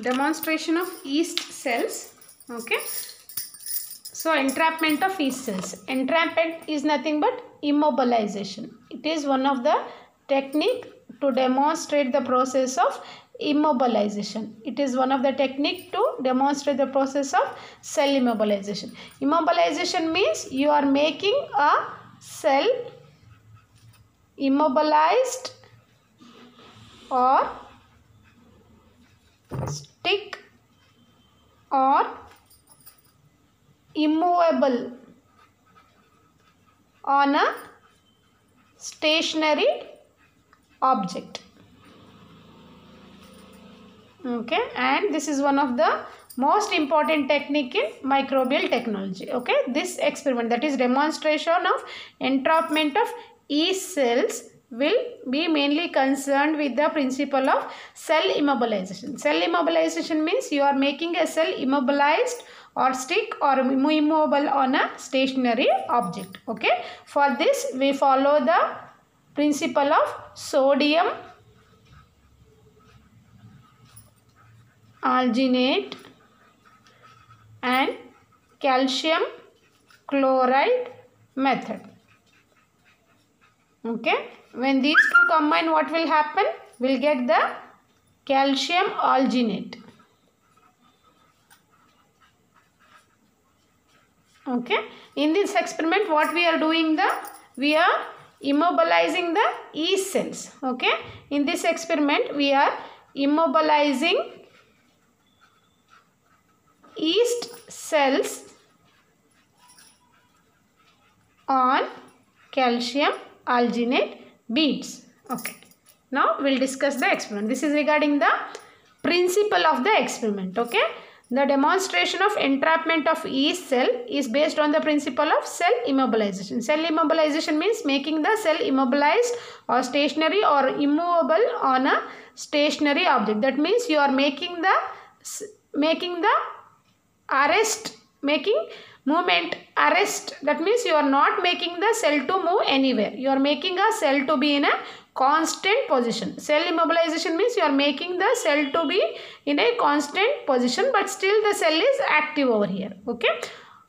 demonstration of yeast cells. Okay. So entrapment of yeast cells. Entrapment is nothing but immobilization. It is one of the technique to demonstrate the process of immobilization. It is one of the technique to demonstrate the process of cell immobilization. Immobilization means you are making a cell immobilized or stick or immovable on a stationary object. Okay, and this is one of the most important technique in microbial technology. Okay, this experiment, that is demonstration of entrapment of yeast cells, will be mainly concerned with the principle of cell immobilization. Cell immobilization means you are making a cell immobilized or stick or immovable on a stationary object. Okay, for this we follow the principle of sodium alginate and calcium chloride method. Okay, when these two combine, what will happen? We'll get the calcium alginate. Okay, in this experiment what we are doing, we are immobilizing the yeast cells. Okay, in this experiment we are immobilizing yeast cells on calcium alginate beads. Okay, now we'll discuss the experiment. This is regarding the principle of the experiment. Okay, the demonstration of entrapment of yeast cell is based on the principle of cell immobilization. Cell immobilization means making the cell immobilized or stationary or immovable on a stationary object. That means you are making the arrest, making movement arrest. That means you are not making the cell to move anywhere. You are making a cell to be in a constant position. Cell immobilization means you are making the cell to be in a constant position, but still the cell is active over here. Okay,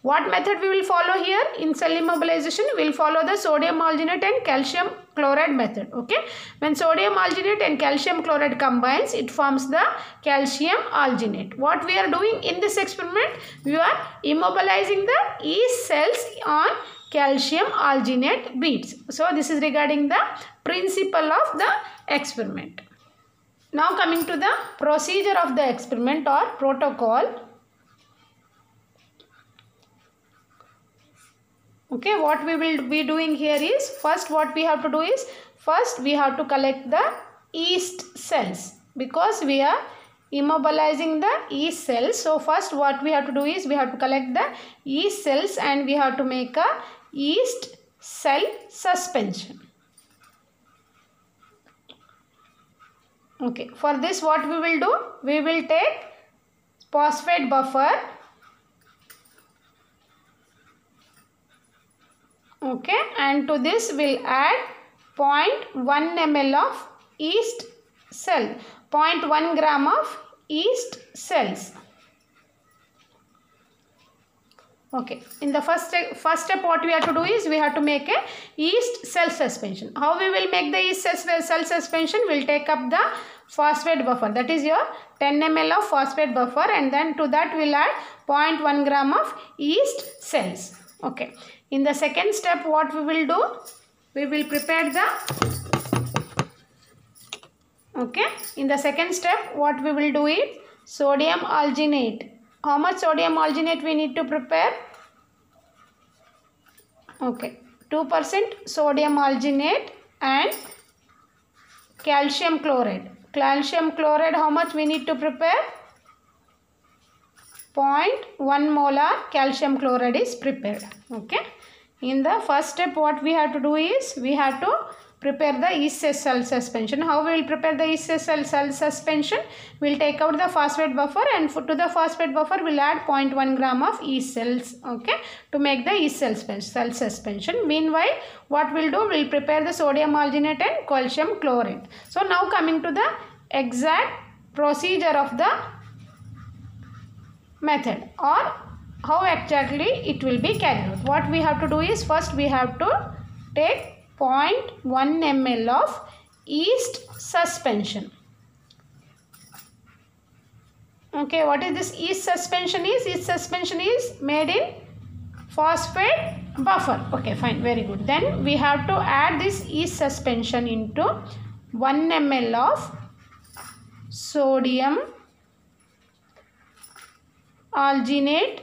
what method we will follow here in cell immobilization? We will follow the sodium alginate and calcium chloride method. Okay, when sodium alginate and calcium chloride combines, it forms the calcium alginate. What we are doing in this experiment? We are immobilizing the yeast cells on calcium alginate beads. So this is regarding the principle of the experiment. Now coming to the procedure of the experiment or protocol. Okay, what we will be doing here is, first what we have to do is, first we have to collect the yeast cells, because we are immobilizing the yeast cells. So first what we have to do is, we have to collect the yeast cells and we have to make a yeast cell suspension. Okay, for this what we will do? We will take phosphate buffer. Okay, and to this we'll add 0.1 ml of yeast cell, 0.1 gram of yeast cells. Okay, in the first step what we have to do is, we have to make a yeast cell suspension. How we will make the yeast cell suspension? We'll take up the phosphate buffer, that is your 10 ml of phosphate buffer, and then to that we'll add 0.1 gram of yeast cells. Okay, in the second step what we will do? We will prepare the, okay, in the second step what we will do is sodium alginate. How much sodium alginate we need to prepare? Okay, 2% sodium alginate and calcium chloride. Calcium chloride, how much we need to prepare? 0.1 molar calcium chloride is prepared. Okay, in the first step what we have to do is, we have to prepare the yeast cell suspension. How we will prepare the yeast cell suspension? We will take out the phosphate buffer, and to the phosphate buffer we will add 0.1 gram of yeast cells, okay, to make the yeast cell suspension. Meanwhile, what we will do? We will prepare the sodium alginate and calcium chloride. So now coming to the exact procedure of the method, or how exactly it will be carried out. What we have to do is, first we have to take 0.1 ml of yeast suspension. Okay, what is this yeast suspension is? Yeast suspension is made in phosphate buffer. Okay, fine, very good. Then we have to add this yeast suspension into 1 ml of sodium alginate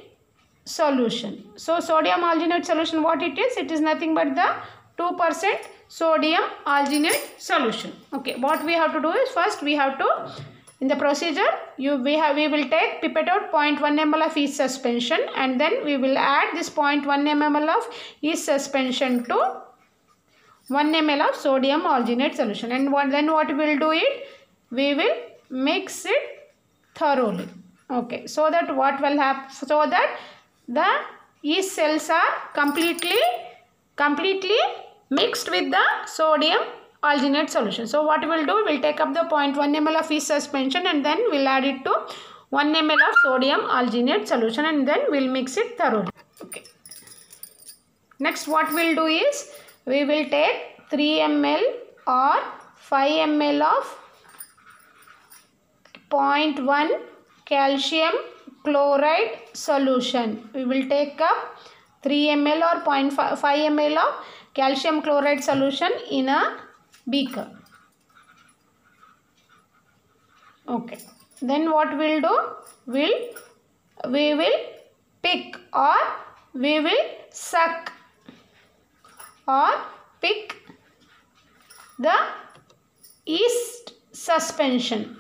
solution. So sodium alginate solution, what it is? It is nothing but the 2% sodium alginate solution. Okay, what we have to do is, first we have to, in the procedure, we will take pipette out 0.1 ml of yeast suspension, and then we will add this 0.1 ml of yeast suspension to 1 ml of sodium alginate solution. And then what we will do it? We will mix it thoroughly. Okay, so that what will happen? So that the yeast cells are completely mixed with the sodium alginate solution. So what we will do? We will take up the 0.1 ml of yeast suspension, and then we will add it to 1 ml of sodium alginate solution, and then we will mix it thoroughly. Okay. Next, what we will do is, we will take 3 ml or 5 ml of 0.1 calcium chloride solution. We will take up 3 ml or 0.5 ml of calcium chloride solution in a beaker. Okay. Then what we'll do? We will pick, or we will suck or pick the yeast suspension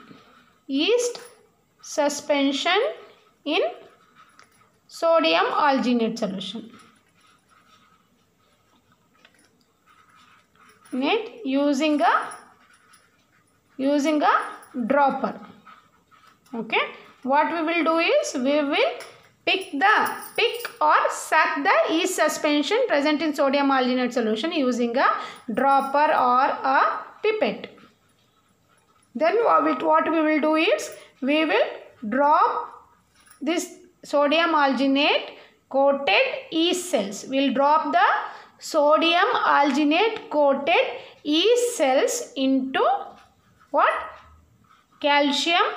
in sodium alginate solution. Using a dropper. Okay, what we will do is, we will pick or suck the yeast suspension present in sodium alginate solution using a dropper or a pipette. Then what we will do is, we will drop this sodium alginate coated yeast cells. We will drop the sodium alginate coated yeast cells into what? Calcium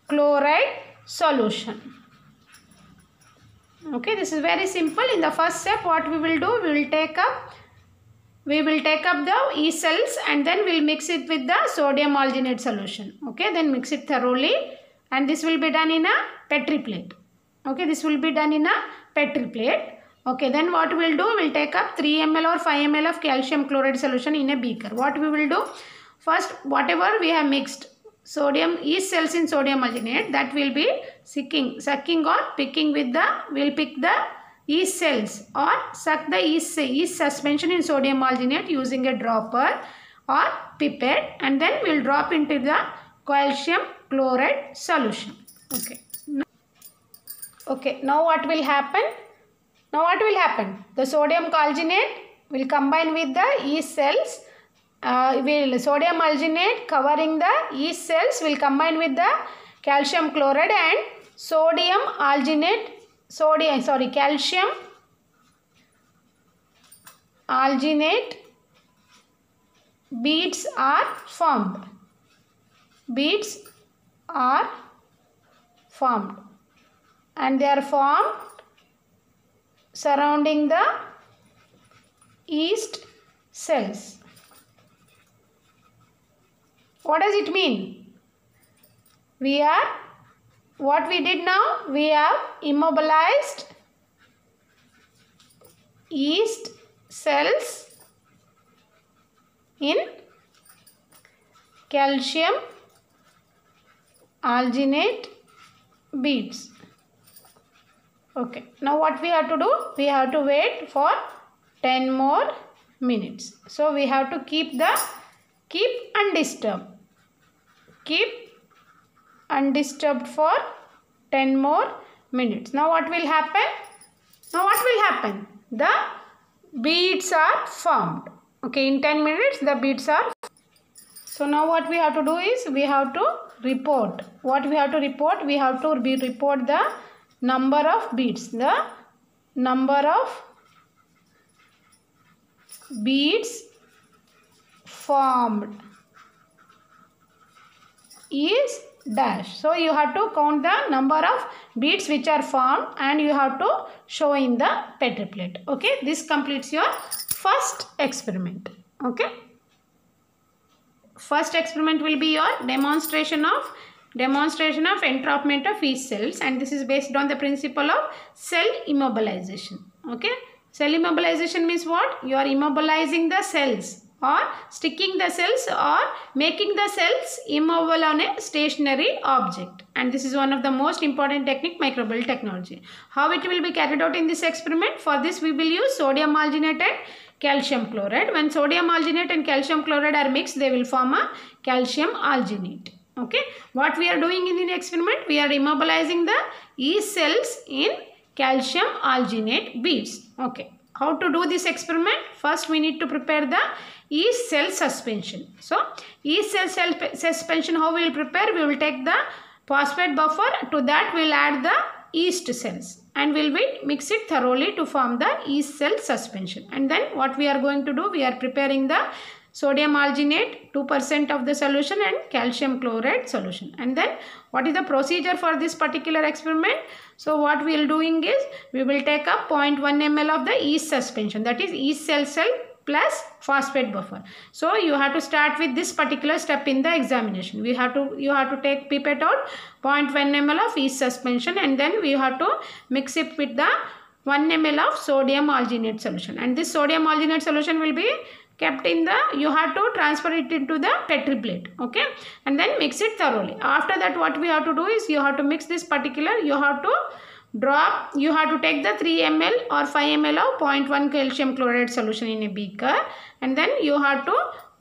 chloride solution. Okay, this is very simple. In the first step, what we will do? We will take up the yeast cells, and then we will mix it with the sodium alginate solution. Okay, then mix it thoroughly, and this will be done in a Petri plate. Okay, this will be done in a Petri plate. Okay, then what we will do? We will take up 3 ml or 5 ml of calcium chloride solution in a beaker. What we will do? First, whatever we have mixed, sodium yeast cells in sodium alginate, that will be sucking or picking with the, we will pick the yeast cells or suck the yeast suspension in sodium alginate using a dropper or pipette, and then we will drop into the calcium chloride solution. Okay. Okay, now what will happen? The sodium alginate will combine with the yeast cells. Sodium alginate covering the yeast cells will combine with the calcium chloride, and calcium alginate beads are formed. And they are formed surrounding the yeast cells. What does it mean? What we did now? We have immobilized yeast cells in calcium alginate beads. Okay, now what we have to do? We have to wait for 10 more minutes. So we have to keep undisturbed. Keep undisturbed for 10 more minutes. Now what will happen? The beads are formed. Okay, in 10 minutes the beads are. So now what we have to do is, we have to report. What we have to report? We have to report the number of beads. The number of beads formed is dash. So you have to count the number of beads which are formed and you have to show in the Petri plate. Okay, this completes your first experiment. Okay, first experiment will be your demonstration of entrapment of yeast cells, and this is based on the principle of cell immobilization. Okay, cell immobilization means what? You are immobilizing the cells or sticking the cells or making the cells immobile on a stationary object, and this is one of the most important technique, microbial technology. How it will be carried out in this experiment? For this we will use sodium alginate and calcium chloride. When sodium alginate and calcium chloride are mixed, they will form a calcium alginate. Okay, what we are doing in the experiment? We are immobilizing the yeast cells in calcium alginate beads. Okay, how to do this experiment? First we need to prepare the yeast cell suspension. So yeast cell suspension, how we will prepare? We will take the phosphate buffer, to that we will add the yeast cells and we will mix it thoroughly to form the yeast cell suspension. And then what we are going to do? We are preparing the sodium alginate 2% of the solution and calcium chloride solution. And then what is the procedure for this particular experiment? So what we will doing is, we will take up 0.1 ml of the yeast suspension, that is yeast cell plus phosphate buffer. So you have to start with this particular step in the examination. You have to take pipette out 0.1 ml of yeast suspension and then we have to mix it with the 1 ml of sodium alginate solution, and this sodium alginate solution will be kept in the, you have to transfer it into the Petri plate. Okay, and then mix it thoroughly. After that what we have to do is, you have to mix this particular, you have to take the 3 ml or 5 ml of 0.1 calcium chloride solution in a beaker, and then you have to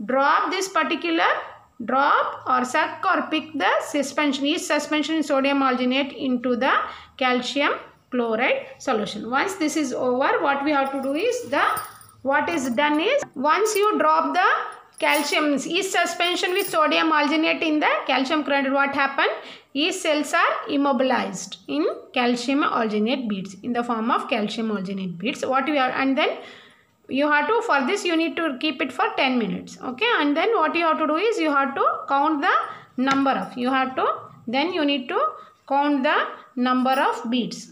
drop this particular, drop or suck or pick the yeast suspension in sodium alginate into the calcium chloride solution. Once this is over, what we have to do is, what is done is, once you drop the calcium yeast suspension with sodium alginate in the calcium chloride, what happened? Yeast cells are immobilized in calcium alginate beads in the form of calcium alginate beads. What we are, and then you have to, for this you need to keep it for 10 minutes. Okay, and then what you have to do is, you have to count the number of, you need to count the number of beads.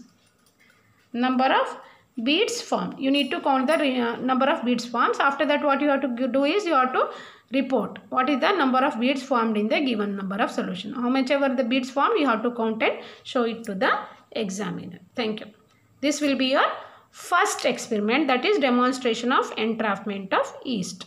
Beads formed. You need to count the number of beads formed. After that what you have to do is, you have to report what is the number of beads formed in the given number of solution. How much ever the beads formed, you have to count and show it to the examiner. Thank you. This will be your first experiment, that is demonstration of entrapment of yeast.